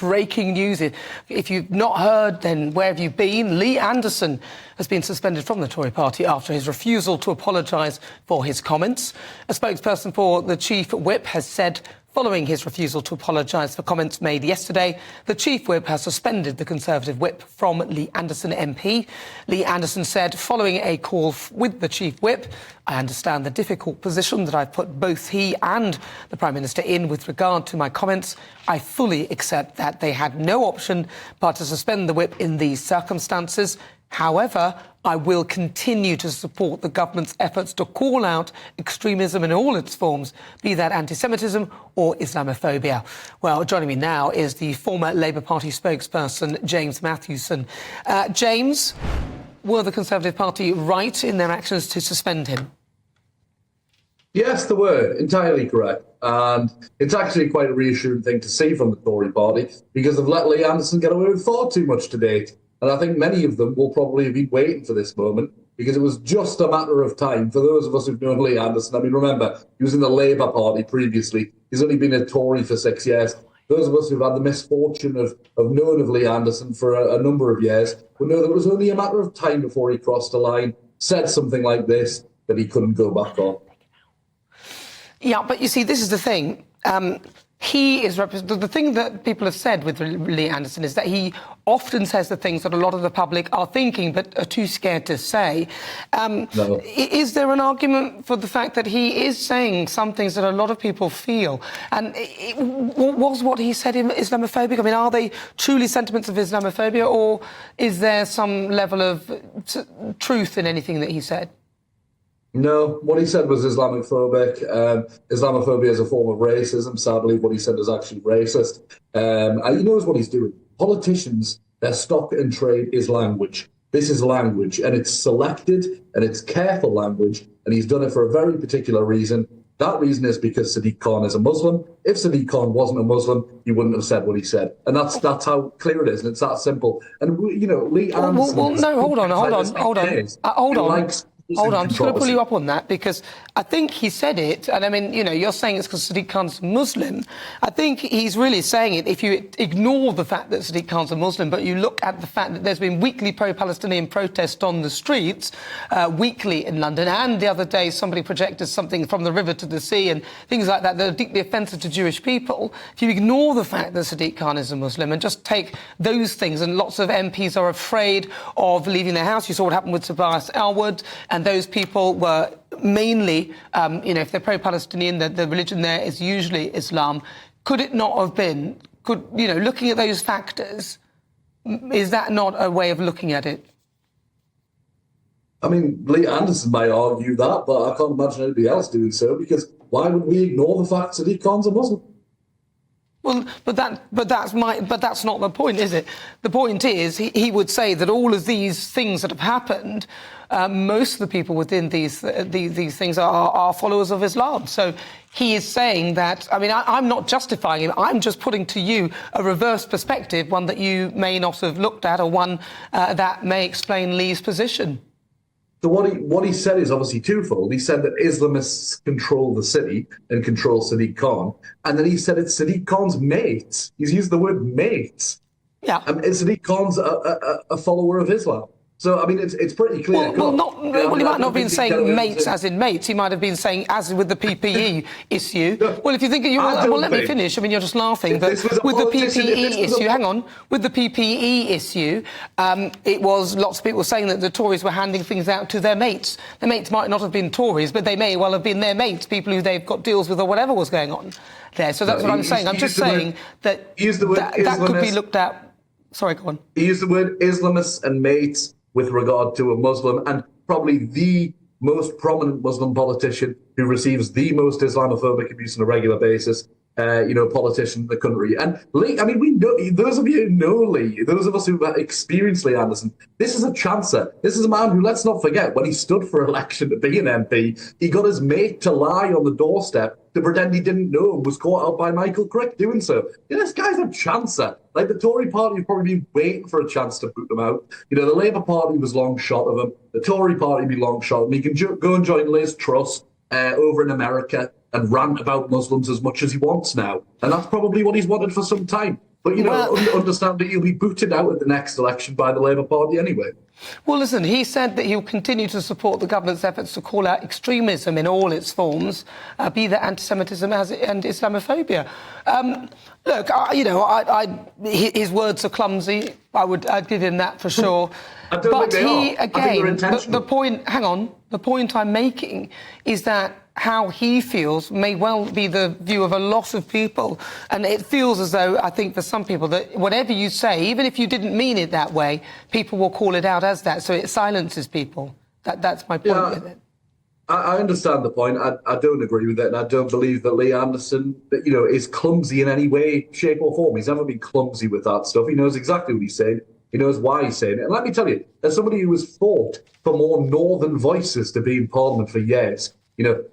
breaking news. If you've not heard, then where have you been? Lee Anderson has been suspended from the Tory Party after his refusal to apologise for his comments. A spokesperson for the Chief Whip has said, following his refusal to apologise for comments made yesterday, the Chief Whip has suspended the Conservative Whip from Lee Anderson MP. Lee Anderson said, following a call with the Chief Whip, I understand the difficult position that I've put both he and the Prime Minister in with regard to my comments. I fully accept that they had no option but to suspend the Whip in these circumstances. However, I will continue to support the government's efforts to call out extremism in all its forms, be that anti-Semitism or Islamophobia. Well, joining me now is the former Labour Party spokesperson, James Matthewson. James, were the Conservative Party right in their actions to suspend him? Yes, they were. Entirely correct. And it's actually quite a reassuring thing to see from the Tory Party, because they've let Lee Anderson get away with far too much to date. And I think many of them will probably have been waiting for this moment, because it was just a matter of time for those of us who've known Lee Anderson. I mean, remember, he was in the Labour Party previously. He's only been a Tory for 6 years. Those of us who've had the misfortune of knowing of Lee Anderson for a number of years will know that it was only a matter of time before he crossed the line, said something like this that he couldn't go back on. Yeah, but you see, this is the thing. He is the thing that people have said with Lee Anderson is that he often says the things that a lot of the public are thinking but are too scared to say. No. Is there an argument for the fact that he is saying some things that a lot of people feel? And was what he said Islamophobic? I mean, are they truly sentiments of Islamophobia, or is there some level of truth in anything that he said? No, what he said was Islamophobic. Islamophobia is a form of racism. Sadly, what he said is actually racist. And he knows what he's doing. Politicians, their stock and trade is language. This is language, and it's selected, and it's careful language, and he's done it for a very particular reason. That reason is because Sadiq Khan is a Muslim. If Sadiq Khan wasn't a Muslim, he wouldn't have said what he said. And that's how clear it is, and it's that simple. And, you know, Lee Anderson... Well, no, hold on. Hold on, I'm just going to pull you up on that, because I think he said it, and I mean, you know, you're saying it's because Sadiq Khan's Muslim. I think he's really saying it if you ignore the fact that Sadiq Khan's a Muslim, but you look at the fact that there's been weekly pro-Palestinian protests on the streets, weekly in London, and the other day somebody projected something from the river to the sea and things like that that are deeply offensive to Jewish people. If you ignore the fact that Sadiq Khan is a Muslim and just take those things, and lots of MPs are afraid of leaving their house. You saw what happened with Tobias Ellwood, and those people were mainly, you know, if they're pro-Palestinian, the religion there is usually Islam. Could it not have been, you know, looking at those factors, is that not a way of looking at it? I mean, Lee Anderson might argue that, but I can't imagine anybody else doing so, because why would we ignore the fact that Sadiq Khan's a Muslim? Well, but that's not the point, is it? The point is he would say that all of these things that have happened, most of the people within these things are followers of Islam. So he is saying that. I mean, I'm not justifying him. I'm just putting to you a reverse perspective, one that you may not have looked at, or one that may explain Lee's position. So what he said is obviously twofold. He said that Islamists control the city and control Sadiq Khan. And then he said it's Sadiq Khan's mates. He's used the word mates. Yeah. And Sadiq Khan's a follower of Islam. So, I mean, it's pretty clear. He might not have been saying mates as in mates. He might have been saying as with the PPE issue. Well, if you think... let me finish. I mean, you're just laughing. But with the PPE issue... Hang on. With the PPE issue, it was lots of people saying that the Tories were handing things out to their mates. Their mates might not have been Tories, but they may well have been their mates, people who they've got deals with or whatever was going on there. So that's what I'm saying. I'm just saying that could be looked at... Sorry, go on. He used the word Islamists and mates with regard to a Muslim, and probably the most prominent Muslim politician who receives the most Islamophobic abuse on a regular basis, politician in the country. And Lee, I mean, we know, those of you who know Lee, those of us who experienced Lee Anderson, this is a chancer. This is a man who, let's not forget, when he stood for election to be an MP, he got his mate to lie on the doorstep to pretend he didn't know and was caught out by Michael Crick doing so. You know, this guy's a chancer. Like, the Tory Party have probably been waiting for a chance to boot him out. You know, the Labour Party was long shot of him. The Tory Party be long shot of him. He can go and join Liz Truss over in America and rant about Muslims as much as he wants now. And that's probably what he's wanted for some time. But, understand that you'll be booted out at the next election by the Labour Party anyway. Well, listen, he said that he'll continue to support the government's efforts to call out extremism in all its forms, be that anti-Semitism and Islamophobia. His words are clumsy. I'd give him that for sure. I don't think they are. I think they're intentional. The point I'm making is that how he feels may well be the view of a lot of people. And it feels as though, I think for some people, that whatever you say, even if you didn't mean it that way, people will call it out as that. So it silences people. That's my point with it. I understand the point. I don't agree with it. And I don't believe that Lee Anderson, is clumsy in any way, shape or form. He's never been clumsy with that stuff. He knows exactly what he's saying. He knows why he's saying it. And let me tell you, as somebody who has fought for more northern voices to be in Parliament for years,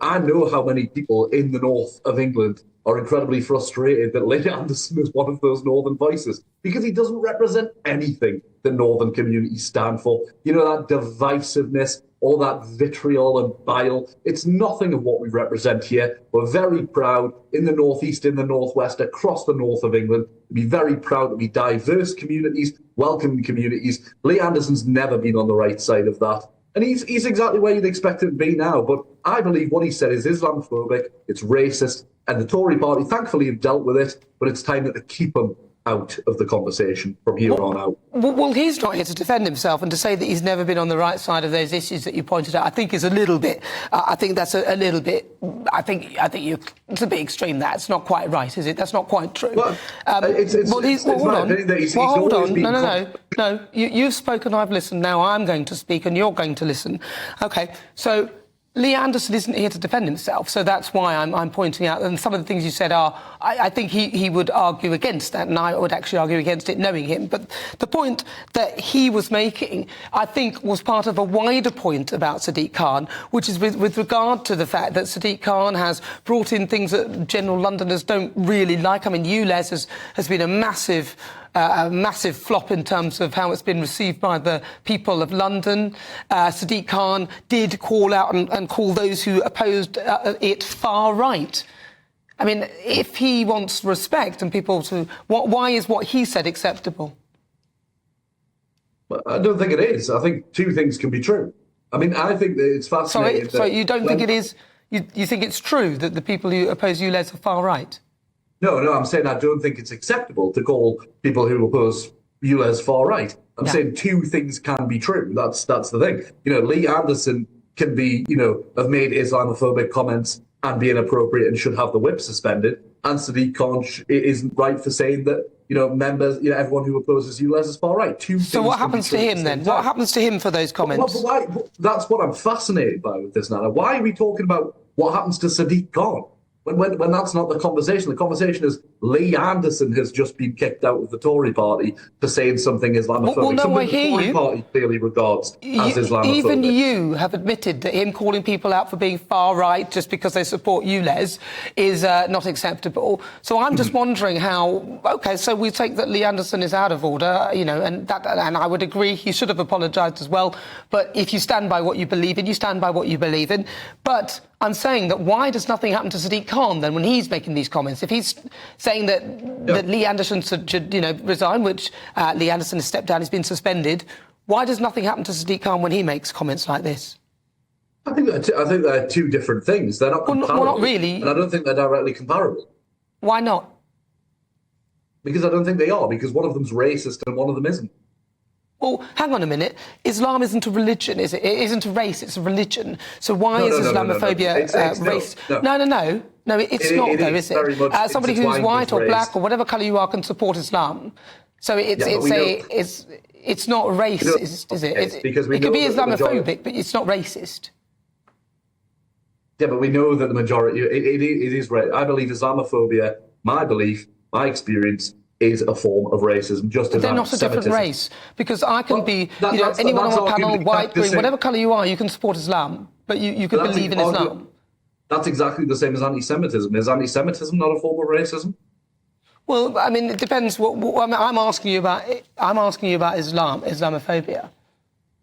I know how many people in the north of England are incredibly frustrated that Lee Anderson is one of those northern voices, because he doesn't represent anything that northern communities stand for. That divisiveness, all that vitriol and bile, it's nothing of what we represent here. We're very proud in the northeast, in the northwest, across the north of England, to be very proud to be diverse communities, welcoming communities. Lee Anderson's never been on the right side of that. And he's exactly where you'd expect him to be now. But I believe what he said is Islamophobic, it's racist, and the Tory Party, thankfully, have dealt with it, but it's time to keep him out of the conversation from here on out. Well, he's not here to defend himself, and to say that he's never been on the right side of those issues that you pointed out, I think is a little bit. I think that's a little bit. I think it's a bit extreme. That's not quite right, is it? That's not quite true. Well, hold on. No. You've spoken. I've listened. Now I'm going to speak, and you're going to listen. Okay. So Lee Anderson isn't here to defend himself, so that's why I'm pointing out. And some of the things you said are, I think he would argue against that, and I would actually argue against it, knowing him. But the point that he was making, I think, was part of a wider point about Sadiq Khan, which is with regard to the fact that Sadiq Khan has brought in things that general Londoners don't really like. I mean, ULEZ has been a massive flop in terms of how it's been received by the people of London. Sadiq Khan did call out and call those who opposed it far right. I mean, if he wants respect and people to... why is what he said acceptable? Well, I don't think it is. I think two things can be true. I mean, I think that it's fascinating... Sorry, you don't think it is... You think it's true that the people who oppose ULEZ are far right? No, I'm saying I don't think it's acceptable to call people who oppose ULEZ far right. I'm saying two things can be true. That's the thing. Lee Anderson can be, have made Islamophobic comments and be inappropriate and should have the whip suspended. And Sadiq Khan isn't right for saying that, members, everyone who opposes ULEZ is far right. So what happens to him then? What happens to him for those comments? That's what I'm fascinated by with this, Nana. Why are we talking about what happens to Sadiq Khan? When that's not the conversation. The conversation is Lee Anderson has just been kicked out of the Tory Party for saying something Islamophobic. Well, no, something I hear the Tory Party clearly regards as Islamophobic. Even you have admitted that him calling people out for being far right just because they support ULEZ is not acceptable. So I'm just wondering how... OK, so we take that Lee Anderson is out of order, and I would agree he should have apologised as well. But if you stand by what you believe in, you stand by what you believe in. But I'm saying that why does nothing happen to Sadiq Khan then when he's making these comments? If he's saying that Lee Anderson should resign, which Lee Anderson has stepped down, he's been suspended, why does nothing happen to Sadiq Khan when he makes comments like this? I think they're two different things. They're not comparable. Well, not really. And I don't think they're directly comparable. Why not? Because I don't think they are, because one of them's racist and one of them isn't. Well, hang on a minute. Islam isn't a religion, is it? It isn't a race, it's a religion. So why is Islamophobia race? No, it's not, though, is it? Somebody who's white or black or whatever colour you are can support Islam. So it's not racist, is it? It could be Islamophobic, but it's not racist. Yeah, but we know that the majority... It is racist. I believe Islamophobia, my belief, my experience... is a form of racism, just as they're not a different race, because I can be, anyone on a panel, white, green, whatever colour you are, you can support Islam, but you could believe in Islam. That's exactly the same as anti-Semitism. Is anti-Semitism not a form of racism? Well, I mean, it depends. I'm asking you about Islamophobia.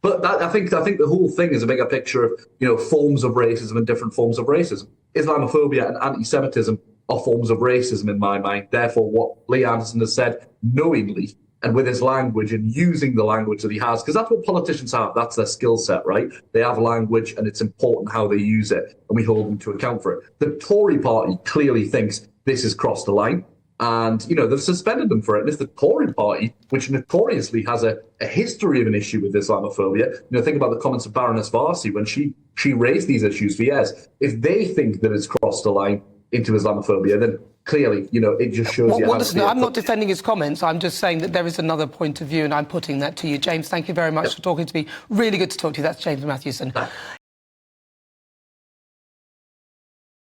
But I think the whole thing is a bigger picture of forms of racism and different forms of racism. Islamophobia and anti-Semitism are forms of racism in my mind. Therefore, what Lee Anderson has said knowingly and with his language and using the language that he has, because that's what politicians have. That's their skill set, right? They have language and it's important how they use it, and we hold them to account for it. The Tory party clearly thinks this has crossed the line. And, they've suspended them for it. And if the Tory party, which notoriously has a history of an issue with Islamophobia, think about the comments of Baroness Varsi when she raised these issues for years. If they think that it's crossed the line into Islamophobia, then clearly, it just shows you how... I'm not defending his comments. I'm just saying that there is another point of view, and I'm putting that to you. James, thank you very much for talking to me. Really good to talk to you. That's James Matthewson.